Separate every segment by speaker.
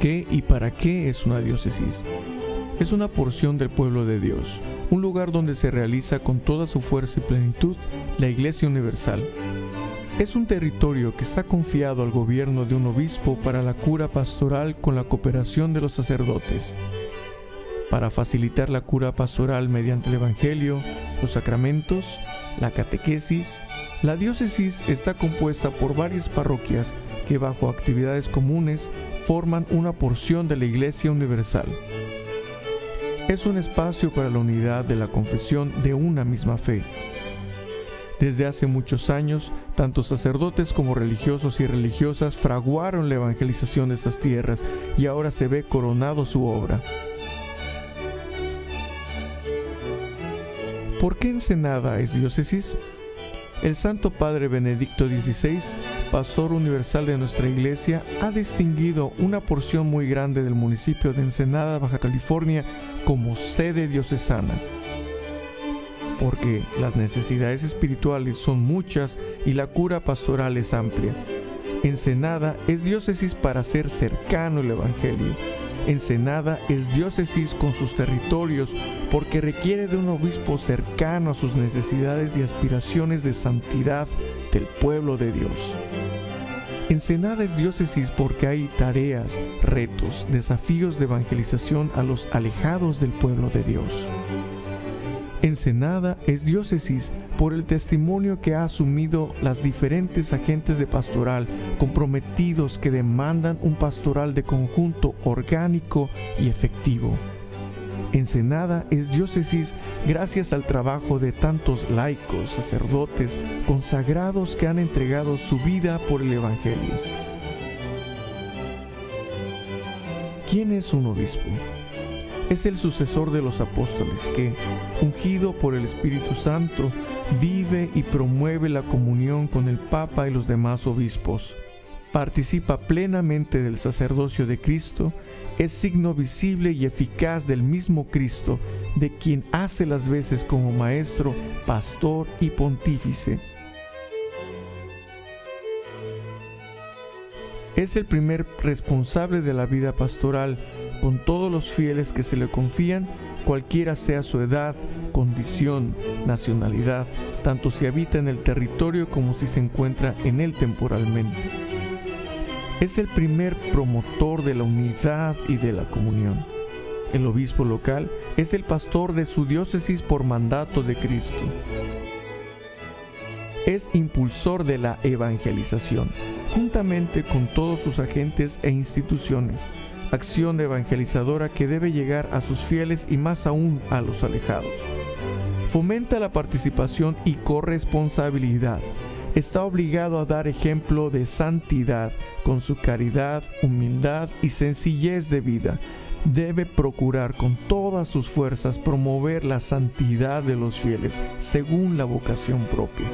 Speaker 1: ¿Qué y para qué es una diócesis? Es una porción del pueblo de Dios, un lugar donde se realiza con toda su fuerza y plenitud la Iglesia Universal. Es un territorio que está confiado al gobierno de un obispo para la cura pastoral con la cooperación de los sacerdotes. Para facilitar la cura pastoral mediante el Evangelio, los sacramentos, la catequesis, la diócesis está compuesta por varias parroquias que bajo actividades comunes forman una porción de la Iglesia Universal. Es un espacio para la unidad de la confesión de una misma fe. Desde hace muchos años, tanto sacerdotes como religiosos y religiosas fraguaron la evangelización de estas tierras y ahora se ve coronado su obra. ¿Por qué Ensenada es diócesis? El Santo Padre Benedicto XVI, pastor universal de nuestra Iglesia, ha distinguido una porción muy grande del municipio de Ensenada, Baja California, como sede diocesana. Porque las necesidades espirituales son muchas y la cura pastoral es amplia. Ensenada es diócesis para hacer cercano el Evangelio. Ensenada es diócesis con sus territorios porque requiere de un obispo cercano a sus necesidades y aspiraciones de santidad del pueblo de Dios. Ensenada es diócesis porque hay tareas, retos, desafíos de evangelización a los alejados del pueblo de Dios. Ensenada es diócesis por el testimonio que ha asumido las diferentes agentes de pastoral comprometidos que demandan un pastoral de conjunto orgánico y efectivo. Ensenada es diócesis gracias al trabajo de tantos laicos, sacerdotes, consagrados que han entregado su vida por el Evangelio. ¿Quién es un obispo? Es el sucesor de los apóstoles que, ungido por el Espíritu Santo, vive y promueve la comunión con el Papa y los demás obispos. Participa plenamente del sacerdocio de Cristo, es signo visible y eficaz del mismo Cristo, de quien hace las veces como maestro, pastor y pontífice. Es el primer responsable de la vida pastoral, con todos los fieles que se le confían, cualquiera sea su edad, condición, nacionalidad, tanto si habita en el territorio como si se encuentra en él temporalmente. Es el primer promotor de la unidad y de la comunión. El obispo local es el pastor de su diócesis por mandato de Cristo. Es impulsor de la evangelización, juntamente con todos sus agentes e instituciones, acción evangelizadora que debe llegar a sus fieles y más aún a los alejados. Fomenta la participación y corresponsabilidad. Está obligado a dar ejemplo de santidad con su caridad, humildad y sencillez de vida. Debe procurar con todas sus fuerzas promover la santidad de los fieles según la vocación propia.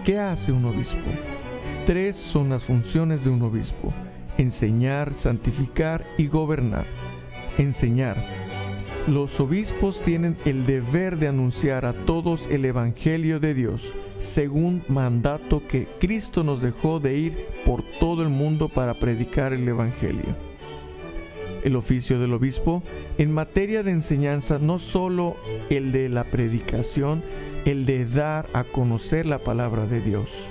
Speaker 1: ¿Qué hace un obispo? 3 son las funciones de un obispo: enseñar, santificar y gobernar. Enseñar. Los obispos tienen el deber de anunciar a todos el Evangelio de Dios, según mandato que Cristo nos dejó de ir por todo el mundo para predicar el Evangelio. El oficio del obispo, en materia de enseñanza, no solo el de la predicación, el de dar a conocer la palabra de Dios.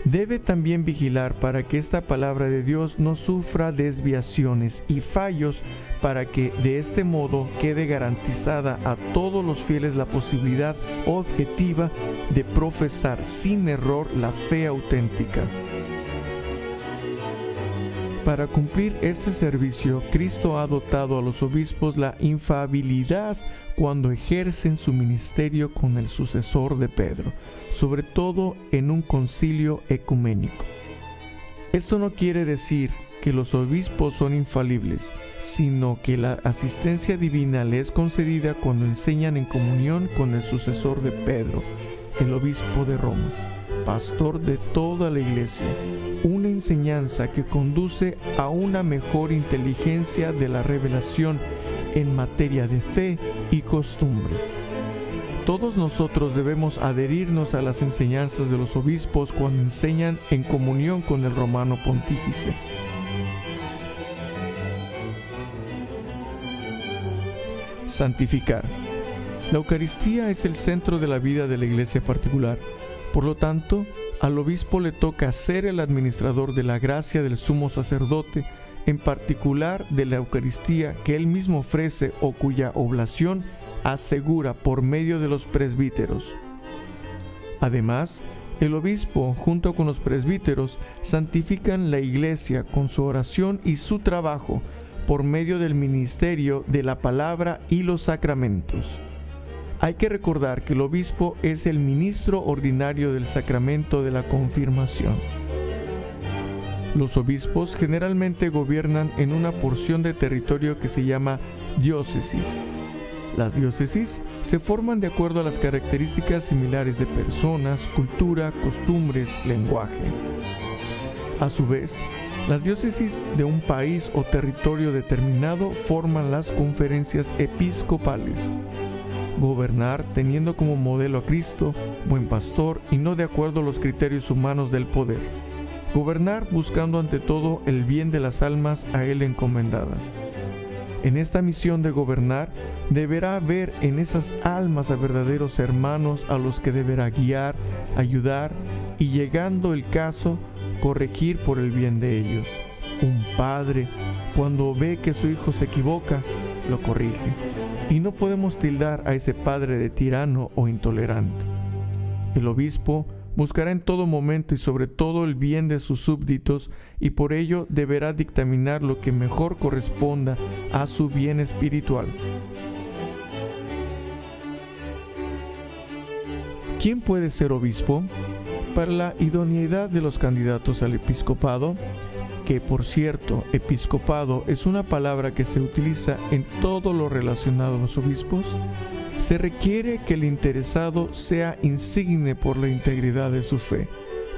Speaker 1: Debe también vigilar para que esta palabra de Dios no sufra desviaciones y fallos, para que de este modo quede garantizada a todos los fieles la posibilidad objetiva de profesar sin error la fe auténtica. Para cumplir este servicio, Cristo ha dotado a los obispos la infalibilidad cuando ejercen su ministerio con el sucesor de Pedro, sobre todo en un concilio ecuménico. Esto no quiere decir que los obispos son infalibles, sino que la asistencia divina les es concedida cuando enseñan en comunión con el sucesor de Pedro, el obispo de Roma, pastor de toda la Iglesia, una enseñanza que conduce a una mejor inteligencia de la revelación en materia de fe y costumbres. Todos nosotros debemos adherirnos a las enseñanzas de los obispos cuando enseñan en comunión con el romano pontífice. Santificar. La Eucaristía es el centro de la vida de la iglesia particular. Por lo tanto, al obispo le toca ser el administrador de la gracia del sumo sacerdote, en particular de la Eucaristía que él mismo ofrece o cuya oblación asegura por medio de los presbíteros. Además, el obispo, junto con los presbíteros, santifican la iglesia con su oración y su trabajo por medio del ministerio de la palabra y los sacramentos. Hay que recordar que el obispo es el ministro ordinario del sacramento de la confirmación. Los obispos generalmente gobiernan en una porción de territorio que se llama diócesis. Las diócesis se forman de acuerdo a las características similares de personas, cultura, costumbres, lenguaje. A su vez, las diócesis de un país o territorio determinado forman las conferencias episcopales. Gobernar teniendo como modelo a Cristo, buen pastor, y no de acuerdo a los criterios humanos del poder. Gobernar buscando ante todo el bien de las almas a Él encomendadas. En esta misión de gobernar, deberá ver en esas almas a verdaderos hermanos a los que deberá guiar, ayudar y, llegando el caso, corregir por el bien de ellos. Un padre, cuando ve que su hijo se equivoca, lo corrige. Y no podemos tildar a ese padre de tirano o intolerante. El obispo buscará en todo momento y sobre todo el bien de sus súbditos, y por ello deberá dictaminar lo que mejor corresponda a su bien espiritual. ¿Quién puede ser obispo? Para la idoneidad de los candidatos al episcopado, que por cierto, episcopado es una palabra que se utiliza en todo lo relacionado a los obispos, se requiere que el interesado sea insigne por la integridad de su fe,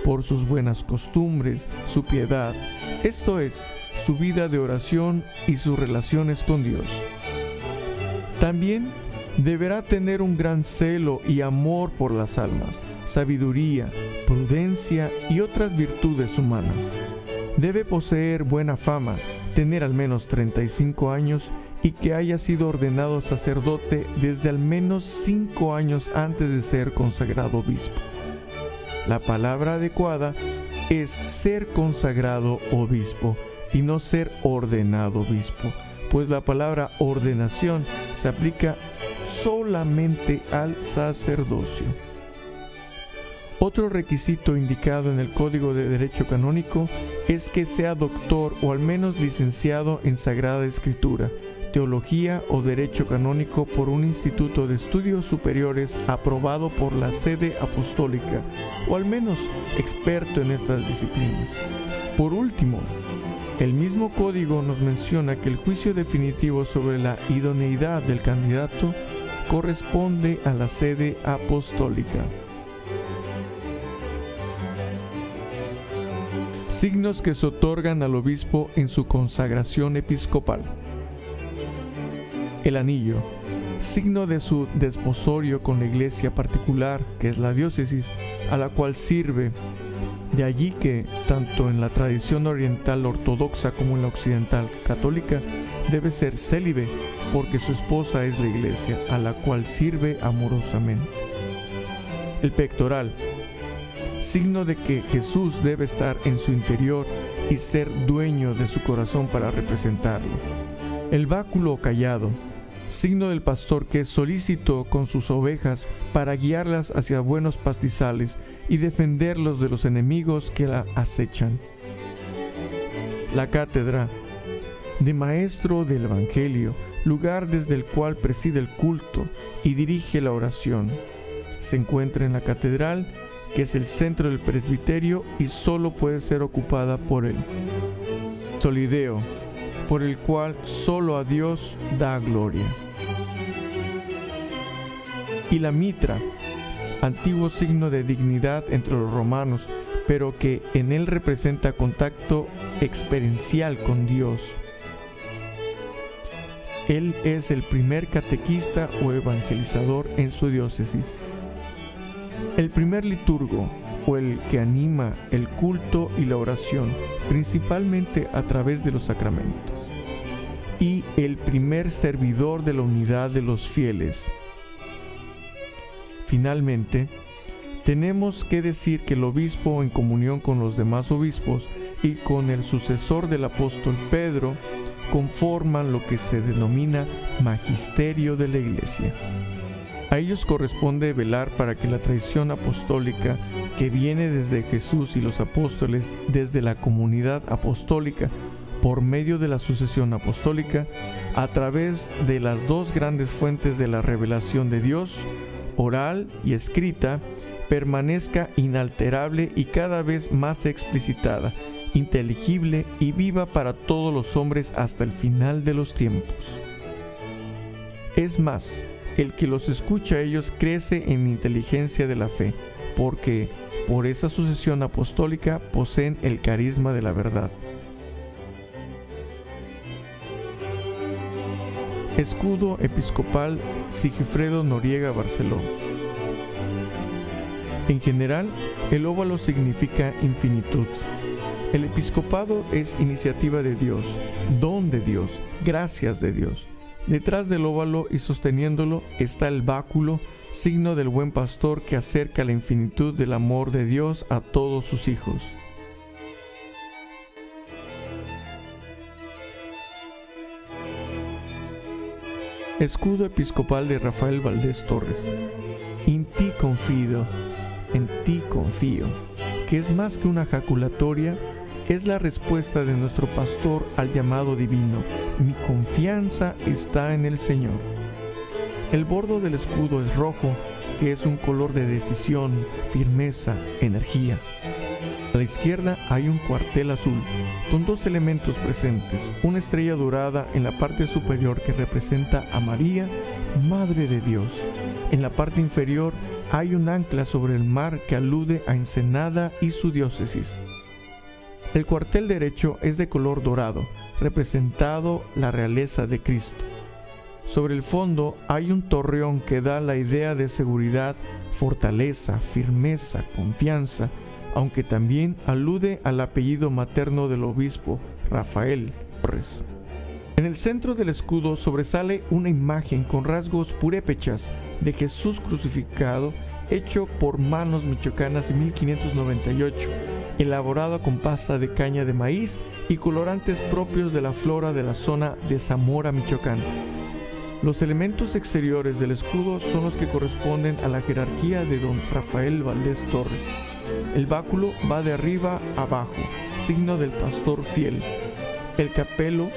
Speaker 1: por sus buenas costumbres, su piedad, esto es, su vida de oración y sus relaciones con Dios. También deberá tener un gran celo y amor por las almas, sabiduría, prudencia y otras virtudes humanas. Debe poseer buena fama, tener al menos 35 años y que haya sido ordenado sacerdote desde al menos 5 años antes de ser consagrado obispo. La palabra adecuada es ser consagrado obispo y no ser ordenado obispo, pues la palabra ordenación se aplica solamente al sacerdocio. Otro requisito indicado en el Código de Derecho Canónico es que sea doctor o al menos licenciado en Sagrada Escritura, Teología o Derecho Canónico por un instituto de estudios superiores aprobado por la Sede Apostólica, o al menos experto en estas disciplinas. Por último, el mismo código nos menciona que el juicio definitivo sobre la idoneidad del candidato corresponde a la Sede Apostólica. Signos que se otorgan al obispo en su consagración episcopal. El anillo, signo de su desposorio con la iglesia particular, que es la diócesis, a la cual sirve. De allí que, tanto en la tradición oriental ortodoxa como en la occidental católica, debe ser célibe, porque su esposa es la iglesia, a la cual sirve amorosamente. El pectoral, signo de que Jesús debe estar en su interior y ser dueño de su corazón para representarlo. El báculo callado, signo del pastor que es solícito con sus ovejas para guiarlas hacia buenos pastizales y defenderlos de los enemigos que la acechan. La cátedra, de maestro del Evangelio, lugar desde el cual preside el culto y dirige la oración. Se encuentra en la catedral, que es el centro del presbiterio y solo puede ser ocupada por él. Solideo, por el cual solo a Dios da gloria. Y la mitra, antiguo signo de dignidad entre los romanos, pero que en él representa contacto experiencial con Dios. Él es el primer catequista o evangelizador en su diócesis. El primer liturgo, o el que anima el culto y la oración, principalmente a través de los sacramentos. Y el primer servidor de la unidad de los fieles. Finalmente, tenemos que decir que el obispo, en comunión con los demás obispos y con el sucesor del apóstol Pedro, conforman lo que se denomina magisterio de la Iglesia. A ellos corresponde velar para que la tradición apostólica que viene desde Jesús y los apóstoles, desde la comunidad apostólica, por medio de la sucesión apostólica, a través de las dos grandes fuentes de la revelación de Dios, oral y escrita, permanezca inalterable y cada vez más explicitada, inteligible y viva para todos los hombres hasta el final de los tiempos. Es más, el que los escucha a ellos crece en inteligencia de la fe, porque por esa sucesión apostólica poseen el carisma de la verdad. Escudo episcopal Sigifredo Noriega Barceló. En general, el óvalo significa infinitud. El episcopado es iniciativa de Dios, don de Dios, gracias de Dios. Detrás del óvalo y sosteniéndolo está el báculo, signo del buen pastor que acerca la infinitud del amor de Dios a todos sus hijos. Escudo episcopal de Rafael Valdés Torres. In ti confido, en ti confío, que es más que una jaculatoria, es la respuesta de nuestro pastor al llamado divino. Mi confianza está en el Señor. El bordo del escudo es rojo, que es un color de decisión, firmeza, energía. A la izquierda hay un cuartel azul, con dos elementos presentes, una estrella dorada en la parte superior que representa a María, Madre de Dios. En la parte inferior hay un ancla sobre el mar que alude a Ensenada y su diócesis. El cuartel derecho es de color dorado, representado la realeza de Cristo. Sobre el fondo hay un torreón que da la idea de seguridad, fortaleza, firmeza, confianza, aunque también alude al apellido materno del obispo, Rafael Torres. En el centro del escudo sobresale una imagen con rasgos purépechas de Jesús crucificado, hecho por manos michoacanas en 1598, elaborado con pasta de caña de maíz y colorantes propios de la flora de la zona de Zamora, Michoacán. Los elementos exteriores del escudo son los que corresponden a la jerarquía de don Rafael Valdés Torres. El báculo va de arriba a abajo, signo del pastor fiel. El capelo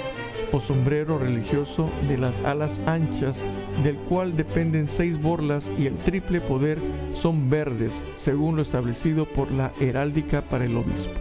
Speaker 1: o sombrero religioso de las alas anchas, del cual dependen 6 borlas, y el triple poder son verdes, según lo establecido por la heráldica para el obispo.